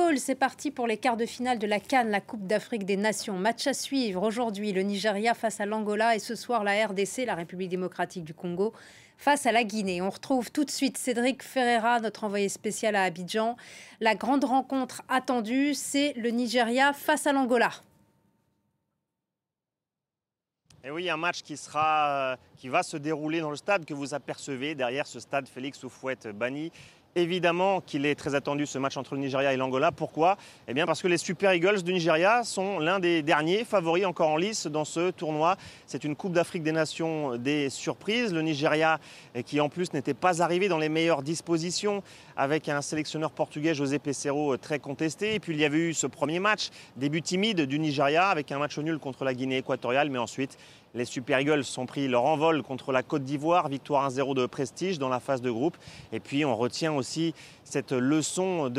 football, c'est parti pour les quarts de finale de la CAN, la Coupe d'Afrique des Nations. Match à suivre aujourd'hui, le Nigeria face à l'Angola et ce soir la RDC, la République démocratique du Congo, face à la Guinée. On retrouve tout de suite Cédric Ferreira, notre envoyé spécial à Abidjan. La grande rencontre attendue, c'est le Nigeria face à l'Angola. Et oui, un match qui va se dérouler dans le stade que vous apercevez derrière ce stade Félix Houphouët-Boigny. Évidemment qu'il est très attendu ce match entre le Nigeria et l'Angola. Pourquoi? Eh bien parce que les Super Eagles du Nigeria sont l'un des derniers favoris encore en lice dans ce tournoi. C'est une Coupe d'Afrique des Nations des surprises. Le Nigeria qui en plus n'était pas arrivé dans les meilleures dispositions avec un sélectionneur portugais, José Peseiro, très contesté. Et puis il y avait eu ce premier match, début timide du Nigeria avec un match nul contre la Guinée équatoriale. Mais ensuite, les Super Eagles ont pris leur envol contre la Côte d'Ivoire, victoire 1-0 de prestige dans la phase de groupe. Et puis on retient aussi cette leçon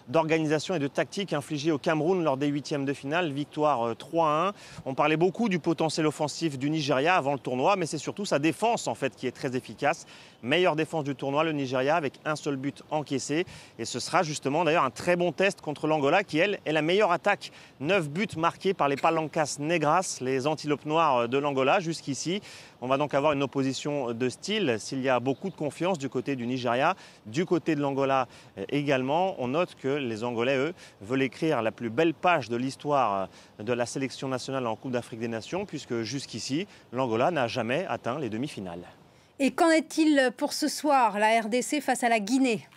d'organisation et de tactique infligée au Cameroun lors des huitièmes de finale, victoire 3-1. On parlait beaucoup du potentiel offensif du Nigeria avant le tournoi, mais c'est surtout sa défense en fait qui est très efficace. Meilleure défense du tournoi, le Nigeria, avec un seul but encaissé. Et ce sera justement d'ailleurs un très bon test contre l'Angola qui, elle, est la meilleure attaque. 9 buts marqués par les Palancas Negras, les antilopes noires de l'Angola jusqu'ici. On va donc avoir une opposition de style s'il y a beaucoup de confiance du côté du Nigeria, du côté de l'Angola également. On note que les Angolais, eux, veulent écrire la plus belle page de l'histoire de la sélection nationale en Coupe d'Afrique des Nations, puisque jusqu'ici, l'Angola n'a jamais atteint les demi-finales. Et qu'en est-il pour ce soir, la RDC face à la Guinée ?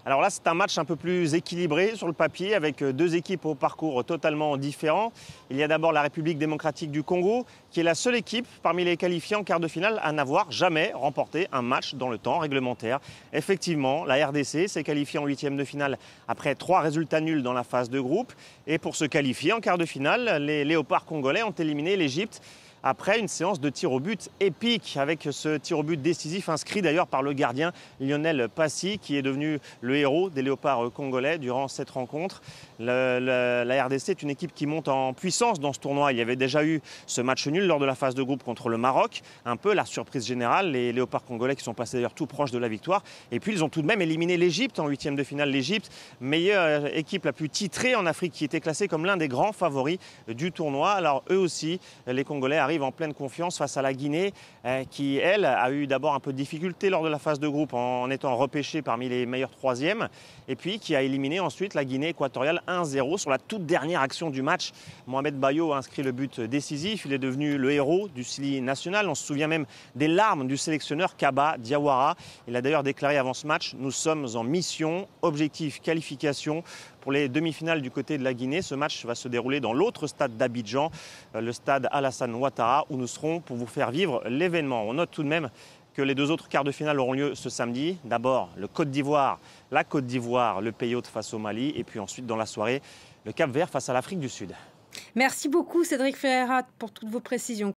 Alors là, c'est un match un peu plus équilibré sur le papier avec deux équipes au parcours totalement différent. Il y a d'abord la République démocratique du Congo, qui est la seule équipe parmi les qualifiés en quart de finale à n'avoir jamais remporté un match dans le temps réglementaire. Effectivement, la RDC s'est qualifiée en huitième de finale après 3 résultats nuls dans la phase de groupe. Et pour se qualifier en quart de finale, les Léopards congolais ont éliminé l'Égypte après une séance de tir au but épique, avec ce tir au but décisif inscrit d'ailleurs par le gardien Lionel Passy, qui est devenu le héros des Léopards congolais durant cette rencontre. La RDC est une équipe qui monte en puissance dans ce tournoi. Il y avait déjà eu ce match nul lors de la phase de groupe contre le Maroc, un peu la surprise générale, les Léopards congolais qui sont passés d'ailleurs tout proche de la victoire. Et puis ils ont tout de même éliminé l'Égypte en huitième de finale. L'Égypte, meilleure équipe la plus titrée en Afrique, qui était classée comme l'un des grands favoris du tournoi. Alors eux aussi, les Congolais arrivent en pleine confiance face à la Guinée qui, elle, a eu d'abord un peu de difficulté lors de la phase de groupe en étant repêchée parmi les meilleurs troisièmes et puis qui a éliminé ensuite la Guinée équatoriale 1-0 sur la toute dernière action du match. Mohamed Bayo a inscrit le but décisif. Il est devenu le héros du Sili national. On se souvient même des larmes du sélectionneur Kaba Diawara. Il a d'ailleurs déclaré avant ce match: nous sommes en mission, objectif qualification. Pour les demi-finales du côté de la Guinée, ce match va se dérouler dans l'autre stade d'Abidjan, le stade Alassane Ouattara, où nous serons pour vous faire vivre l'événement. On note tout de même que les deux autres quarts de finale auront lieu ce samedi. D'abord, la Côte d'Ivoire, le pays hôte face au Mali, et puis ensuite dans la soirée, le Cap-Vert face à l'Afrique du Sud. Merci beaucoup Cédric Ferreira pour toutes vos précisions.